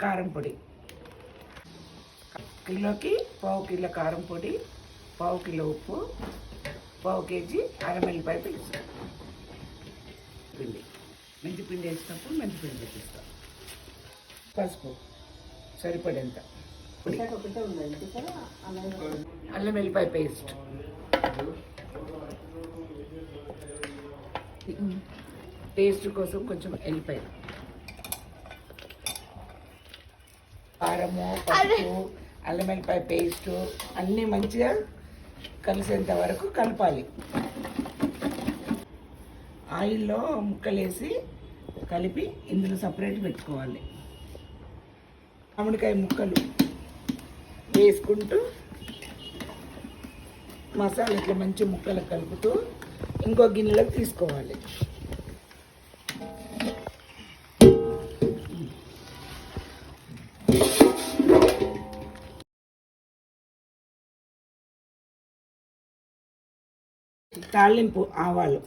కారం పొడి, కిలోకి పావు కిలో కారం పొడి, పావు కిలో ఉప్పు, పావు కేజీ అరమెల్లిపాయ పేస్ట్. పిండి మెంతిపిండి వేసినప్పుడు మెంతిపిండి పెట్టిస్తాం. పసుపు సరిపడేంత, అల్లం వెల్లిపాయ పేస్ట్, టేస్ట్ కోసం కొంచెం ఎల్లిపాయ, కారము, పసుపు, అల్లం వెల్లిపాయ పేస్టు అన్నీ మంచిగా కలిసేంత వరకు కలపాలి. ఆయిల్లో ముక్కలేసి కలిపి ఇందులో సపరేట్ పెట్టుకోవాలి. మామిడికాయ ముక్కలు వేసుకుంటూ మసాలా ఇట్లా మంచి ముక్కలు కలుపుతూ ఇంకో గిన్నెలోకి తీసుకోవాలి. తాలింపు ఆవాలు,